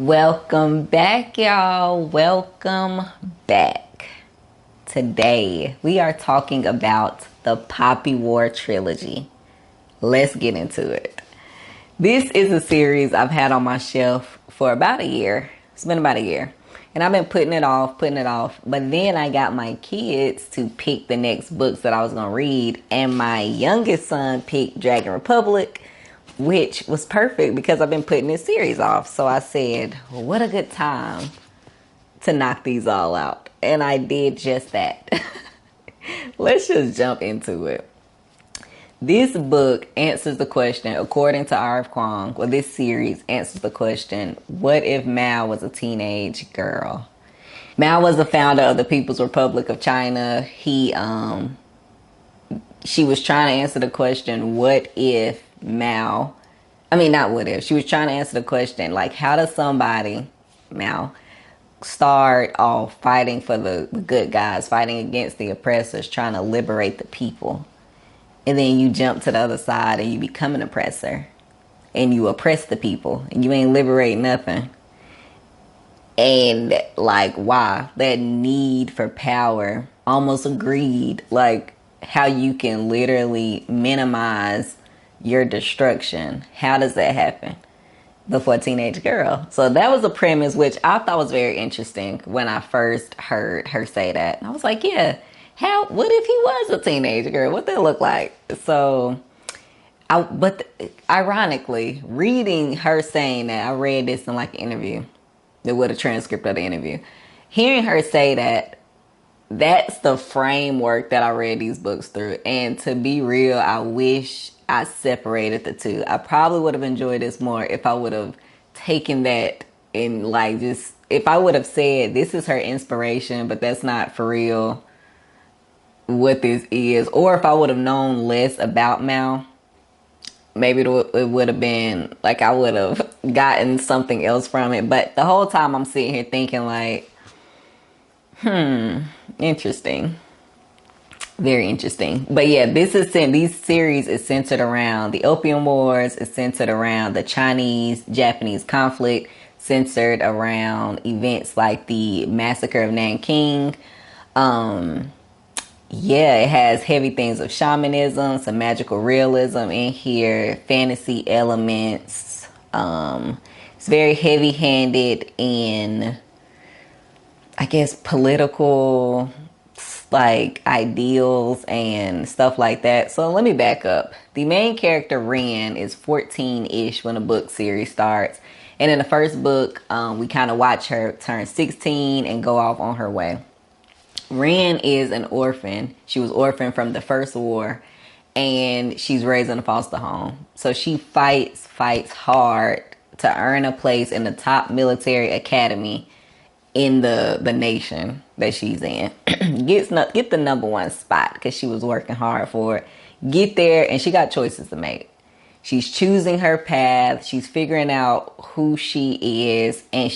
Welcome back, y'all. Welcome back. Today, we are talking about the Poppy War trilogy. Let's get into it. This is a series I've had on my shelf for about a year. It's been about a year. And I've been putting it off. But then I got my kids to pick the next books that I was going to read. And my youngest son picked Dragon Republic, which was perfect because I've been putting this series off. So I said, what a good time to knock these all out. And I did just that. Let's just jump into it. This book answers the question, according to R.F. Kuang, well, this series answers the question, what if Mao was a teenage girl? Mao was the founder of the People's Republic of China. She was trying to answer the question, what if Mao, not what if, she was trying to answer the question, like, how does somebody, Mao, start off fighting for the good guys, fighting against the oppressors, trying to liberate the people. And then you jump to the other side and you become an oppressor. And you oppress the people. And you ain't liberate nothing. And, like, why? That need for power almost agreed. Like, how you can literally minimize your destruction. How does that happen? Before a teenage girl. So that was a premise which I thought was very interesting when I first heard her say that. And I was like, yeah, what if he was a teenage girl? What that look like? So, ironically, reading her saying that, I read this in like an interview, with a transcript of the interview. Hearing her say that, that's the framework that I read these books through. And to be real, I wish I separated the two. I probably would have enjoyed this more if I would have taken that and if I would have said this is her inspiration, but that's not for real what this is. Or if I would have known less about Mao, maybe it would have been like I would have gotten something else from it. But the whole time I'm sitting here thinking like, interesting. Very interesting. But yeah, these series is centered around the Opium Wars. It's centered around the Chinese-Japanese conflict, centered around events like the massacre of Nanking. Yeah, it has heavy things of shamanism, some magical realism in here, fantasy elements. It's very heavy-handed in, I guess, political like ideals and stuff like that. So let me back up. The main character, Ren, is 14-ish when the book series starts. And in the first book, we kind of watch her turn 16 and go off on her way. Ren is an orphan. She was orphaned from the First War, and she's raised in a foster home. So she fights hard to earn a place in the top military academy in the nation that she's in. Get the #1 spot because she was working hard for it. Get there, and she got choices to make. She's choosing her path. She's figuring out who she is, and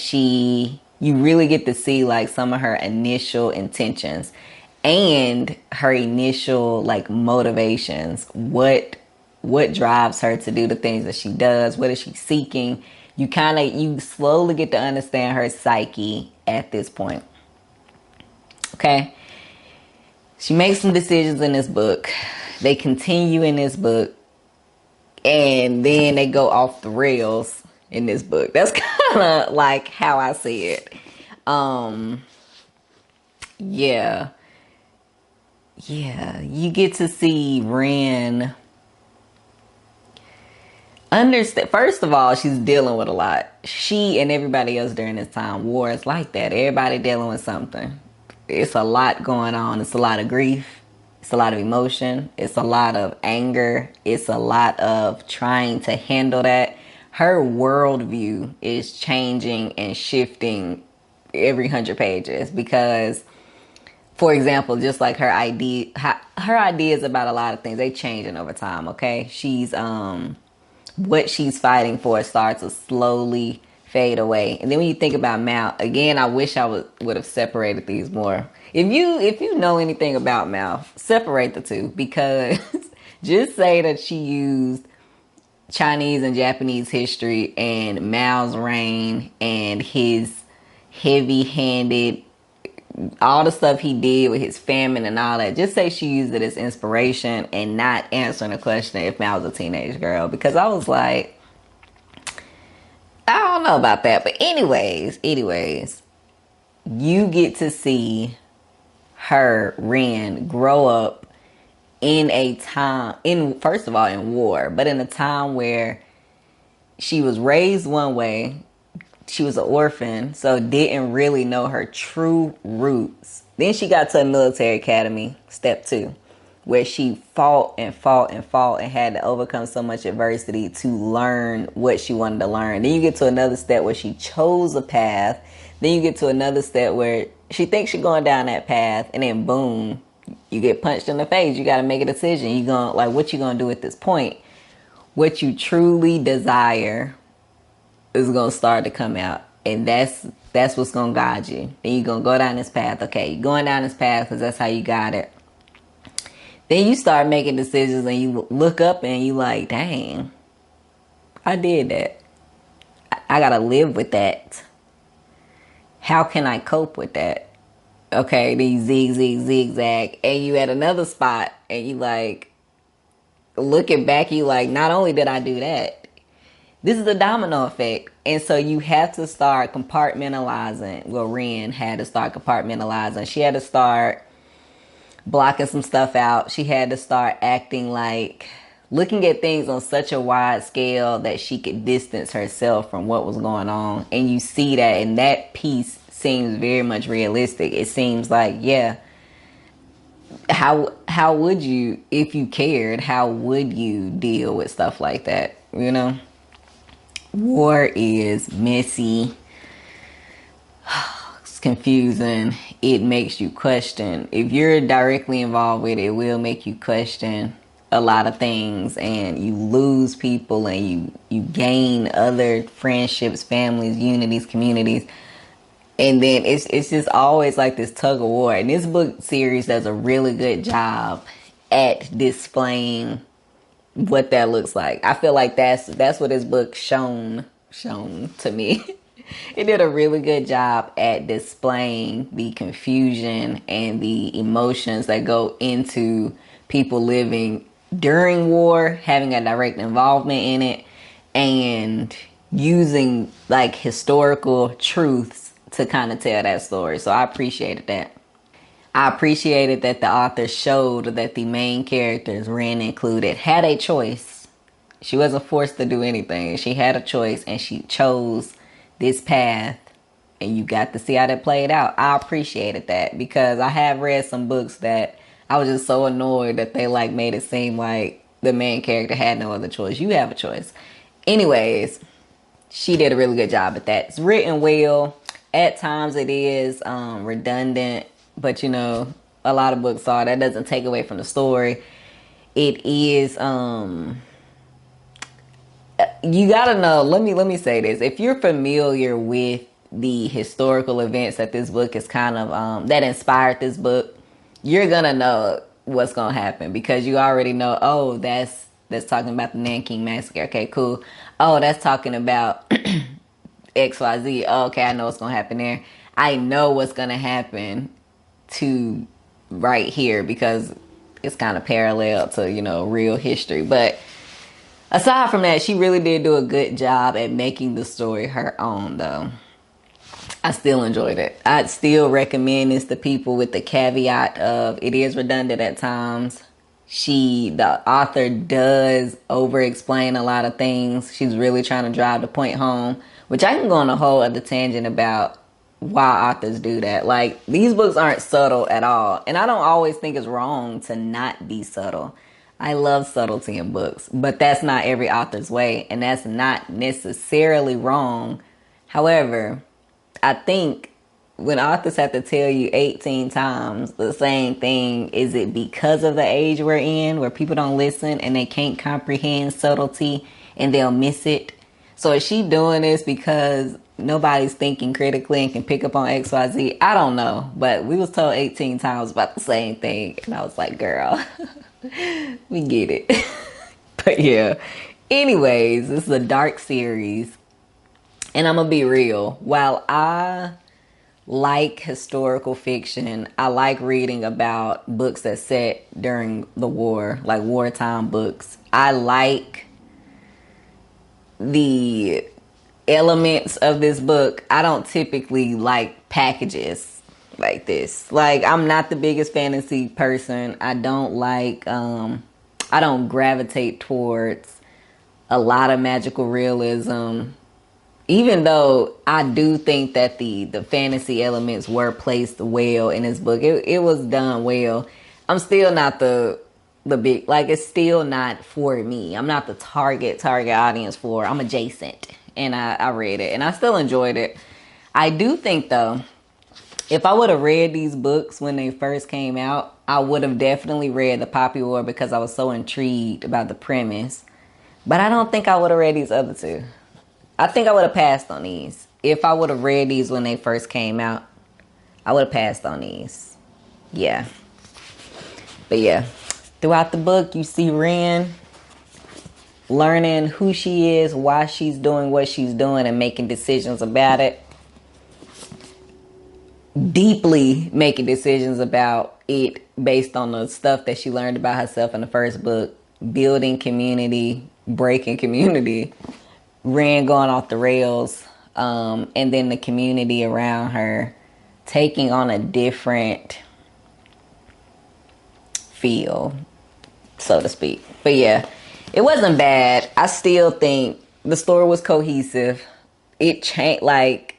you really get to see like some of her initial intentions and her initial like motivations. What drives her to do the things that she does? What is she seeking? You slowly get to understand her psyche at this point. Okay. She makes some decisions in this book. They continue in this book. And then they go off the rails in this book. That's kind of like how I see it. Yeah. You get to see Ren understand. First of all, she's dealing with a lot. She and everybody else during this time, war is like that. Everybody dealing with something. It's a lot going on. It's a lot of grief. It's a lot of emotion. It's a lot of anger. It's a lot of trying to handle that. Her worldview is changing and shifting every 100 pages because, for example, just like her ideas about a lot of things, they changing over time. Okay, what she's fighting for starts to slowly fade away. And then when you think about Mao, again, I wish I would have separated these more. If you know anything about Mao, separate the two, because just say that she used Chinese and Japanese history and Mao's reign and his heavy-handed, all the stuff he did with his famine and all that. Just say she used it as inspiration and not answering the question if Mao was a teenage girl. Because I was like, I don't know about that. But anyways, you get to see her, Ren, grow up in a time, first of all, in war, but in a time where she was raised one way. She was an orphan, so didn't really know her true roots. Then she got to a military academy, step 2, where she fought and had to overcome so much adversity to learn what she wanted to learn. Then you get to another step where she chose a path. Then you get to another step where she thinks she's going down that path, and then boom, you get punched in the face. You got to make a decision. You going like, what you gonna do at this point? What you truly desire is gonna start to come out, and that's what's gonna guide you. Then you're gonna go down this path. Okay, you're going down this path because that's how you got it. Then you start making decisions, and you look up and you like, dang, I did that. I gotta live with that. How can I cope with that? Okay, then you zigzag, and you at another spot, and you like, looking back, you like, not only did I do that, this is a domino effect. And so you have to start compartmentalizing. Well, Ren had to start compartmentalizing. She had to start blocking some stuff out. She had to start acting like, looking at things on such a wide scale that she could distance herself from what was going on. And you see that, and that piece seems very much realistic. It seems like, yeah, how would you, if you cared, how would you deal with stuff like that, you know? War is messy. It's confusing. It makes you question. If you're directly involved with it, it will make you question a lot of things, and you lose people, and you gain other friendships, families, unities, communities. And then it's just always like this tug of war. And this book series does a really good job at displaying what that looks like. I feel like that's what this book shown to me. It did a really good job at displaying the confusion and the emotions that go into people living during war, having a direct involvement in it, and using like historical truths to kind of tell that story. So I appreciated that. I appreciated that the author showed that the main characters, Ren included, had a choice. She wasn't forced to do anything. She had a choice, and she chose this path, and you got to see how that played out. I appreciated that, because I have read some books that I was just so annoyed that they like made it seem like the main character had no other choice. You have a choice. Anyways, she did a really good job at that. It's written well. At times it is redundant. But, you know, a lot of books are. That doesn't take away from the story. It is, you gotta know, let me say this. If you're familiar with the historical events that this book is kind of, that inspired this book, you're gonna know what's gonna happen. Because you already know, oh, that's talking about the Nanking Massacre. Okay, cool. Oh, that's talking about XYZ. Oh, okay, I know what's gonna happen there. I know what's gonna happen to right here, because it's kind of parallel to, you know, real history. But aside from that, she really did do a good job at making the story her own, though. I still enjoyed it. I'd still recommend this to people, with the caveat of it is redundant at times. The author does over-explain a lot of things. She's really trying to drive the point home, which I can go on a whole other tangent about why authors do that. Like, these books aren't subtle at all. And I don't always think it's wrong to not be subtle. I love subtlety in books, but that's not every author's way, and that's not necessarily wrong. However, I think when authors have to tell you 18 times the same thing, is it because of the age we're in, where people don't listen and they can't comprehend subtlety and they'll miss it? So is she doing this because nobody's thinking critically and can pick up on XYZ? I don't know, but we was told 18 times about the same thing, and I was like, girl, we get it. But yeah, Anyways, this is a dark series. And I'm going to be real. While I like historical fiction, I like reading about books that set during the war, like wartime books. I like the elements of this book. I don't typically like packages like this. Like, I'm not the biggest fantasy person. I don't gravitate towards a lot of magical realism, even though I do think that the fantasy elements were placed well in this book. It was done well. I'm still not the big, like, it's still not for me. I'm not the target audience for. I'm adjacent, and I read it and I still enjoyed it. I do think though, if I would have read these books when they first came out, I would have definitely read The Poppy War because I was so intrigued about the premise. But I don't think I would have read these other two. I think I would have passed on these. If I would have read these when they first came out, I would have passed on these. Yeah. But yeah, throughout the book, you see Ren learning who she is, why she's doing what she's doing, and making decisions about it. Deeply making decisions about it based on the stuff that she learned about herself in the first book. Building community, breaking community, Ren going off the rails, and then the community around her taking on a different feel, so to speak. But yeah, it wasn't bad. I still think the story was cohesive. It changed, like,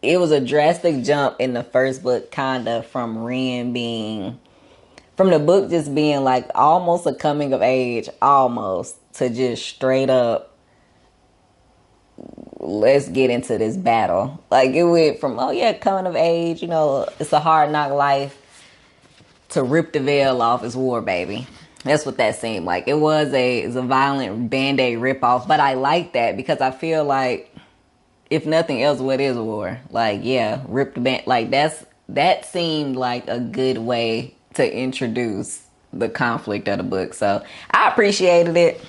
it was a drastic jump in the first book, kind of, from Ren being, from the book just being like almost a coming of age, almost, to just straight up, let's get into this battle. Like, it went from, oh yeah, coming of age, you know, it's a hard knock life, to rip the veil off, is war, baby. That's what that seemed like. It was a violent Band-Aid ripoff, but I like that because I feel like, if nothing else, what is war? Like, yeah, rip the band. Like, that seemed like a good way to introduce the conflict of the book. So I appreciated it.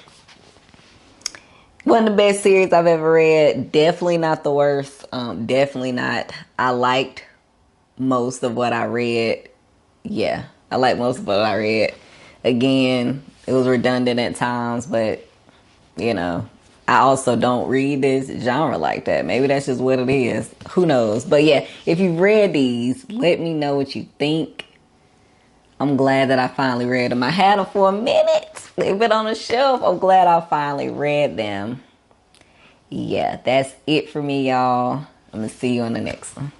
One of the best series I've ever read. Definitely not the worst. Definitely not. I liked most of what I read. Yeah, I liked most of what I read. Again, it was redundant at times, but, you know, I also don't read this genre like that. Maybe that's just what it is. Who knows? But yeah, if you've read these, let me know what you think. I'm glad that I finally read them. I had them for a minute. They've been on the shelf. I'm glad I finally read them. Yeah, that's it for me, y'all. I'm going to see you on the next one.